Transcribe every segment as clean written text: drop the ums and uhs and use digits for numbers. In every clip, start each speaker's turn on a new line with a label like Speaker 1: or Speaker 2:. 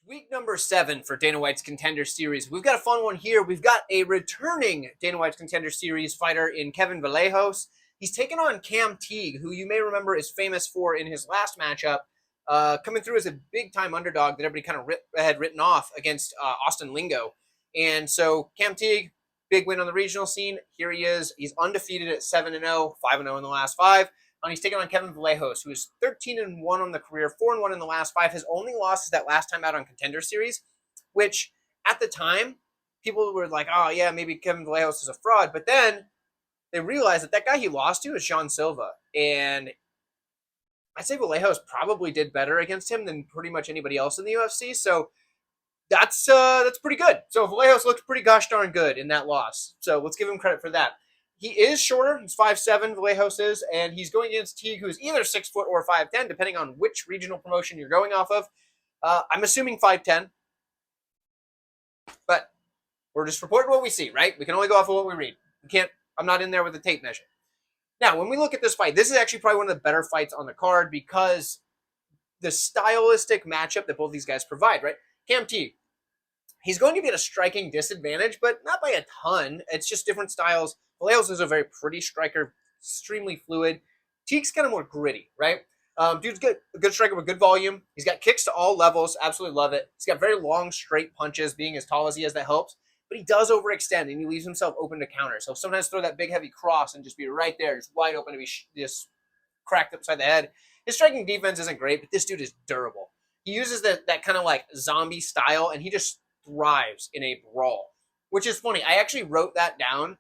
Speaker 1: Week number 7 for Dana White's Contender Series. We've got a fun one here. We've got a returning Dana White's Contender Series fighter in Kevin Vallejos. He's taken on Teague, who you may remember is famous for in his last matchup, coming through as a big-time underdog that everybody kind of had written off against Austin Lingo. And so Teague, big win on the regional scene. Here he is. He's undefeated at 7-0, 5-0 in the last 5. And he's taking on Kevin Vallejos, who is 13-1 on the career, 4-1 in the last 5. His only loss is that last time out on Contender Series, which at the time, people were like, oh, yeah, maybe Kevin Vallejos is a fraud. But then they realized that guy he lost to is Sean Silva. And I'd say Vallejos probably did better against him than pretty much anybody else in the UFC. So that's pretty good. So Vallejos looked pretty gosh darn good in that loss. So let's give him credit for that. He is shorter. He's 5'7", Vallejos is, and he's going against Teague, who's either 6 foot or 5'10", depending on which regional promotion you're going off of. I'm assuming 5'10", but we're just reporting what we see, right? We can only go off of what we read. We can't. I'm not in there with the tape measure. Now, when we look at this fight, this is actually probably one of the better fights on the card because the stylistic matchup that both these guys provide, right? Teague, he's going to be at a striking disadvantage, but not by a ton. It's just different styles. Vallejos is a very pretty striker, extremely fluid. Teague's kind of more gritty, right? Dude's good, a good striker with good volume. He's got kicks to all levels. Absolutely love it. He's got very long, straight punches. Being as tall as he is, that helps. But he does overextend, and he leaves himself open to counter. So sometimes throw that big, heavy cross and just be right there, just wide open to be just cracked upside the head. His striking defense isn't great, but this dude is durable. He uses that kind of like zombie style, and he just thrives in a brawl, which is funny. I actually wrote that down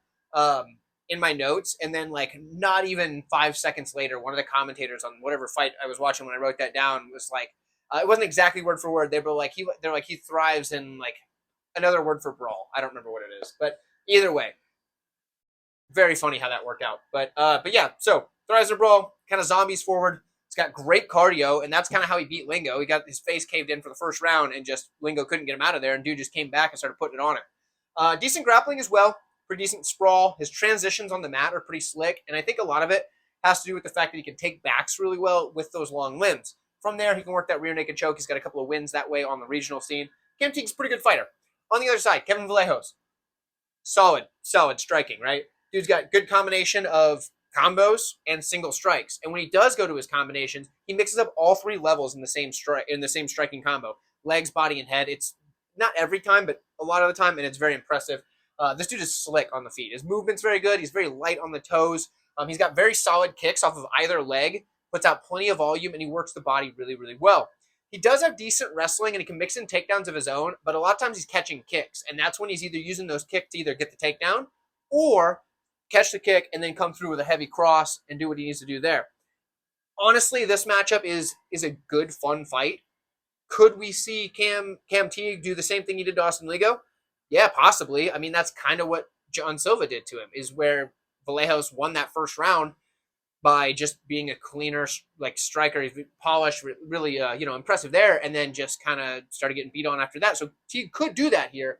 Speaker 1: in my notes, and then like not even 5 seconds later, one of the commentators on whatever fight I was watching when I wrote that down was like, it wasn't exactly word for word. They were like, they're like, he thrives in like another word for brawl. I don't remember what it is, but either way, very funny how that worked out. But yeah, so thrives in brawl, kind of zombies forward. He's got great cardio, and that's kind of how he beat Lingo. He got his face caved in for the first round, and just Lingo couldn't get him out of there, and dude just came back and started putting it on him. Decent grappling as well, pretty decent sprawl. His transitions on the mat are pretty slick, and I think a lot of it has to do with the fact that he can take backs really well with those long limbs. From there, he can work that rear naked choke. He's got a couple of wins that way on the regional scene. Teague's a pretty good fighter. On the other side, Kevin Vallejos, solid striking, right? Dude's got good combination of combos and single strikes, and when he does go to his combinations, he mixes up all 3 levels in the same striking combo: legs, body, and head. It's not every time, but a lot of the time, and it's very impressive. This dude is slick on the feet. His movement's very good. He's very light on the toes. He's got very solid kicks off of either leg, puts out plenty of volume, and he works the body really, really well. He does have decent wrestling, and he can mix in takedowns of his own, but a lot of times he's catching kicks, and that's when he's either using those kicks to either get the takedown or catch the kick and then come through with a heavy cross and do what he needs to do there. Honestly, this matchup is a good, fun fight. Could we see Teague do the same thing he did to Austin Ligo? Yeah, possibly. I mean, that's kind of what John Silva did to him, is where Vallejos won that first round by just being a cleaner like striker. He's polished, really impressive there, and then just kind of started getting beat on after that. So Teague could do that here.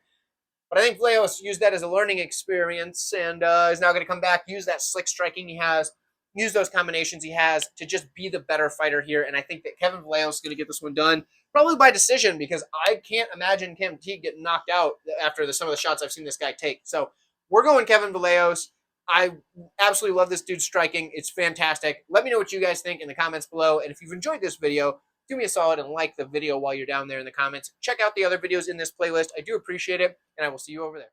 Speaker 1: But I think Vallejos used that as a learning experience, and is now going to come back, use that slick striking he has, use those combinations he has to just be the better fighter here. And I think that Kevin Vallejos is going to get this one done, probably by decision, because I can't imagine Teague getting knocked out after some of the shots I've seen this guy take. So we're going Kevin Vallejos. I absolutely love this dude's striking. It's fantastic. Let me know what you guys think in the comments below. And if you've enjoyed this video, do me a solid and like the video while you're down there in the comments. Check out the other videos in this playlist. I do appreciate it, and I will see you over there.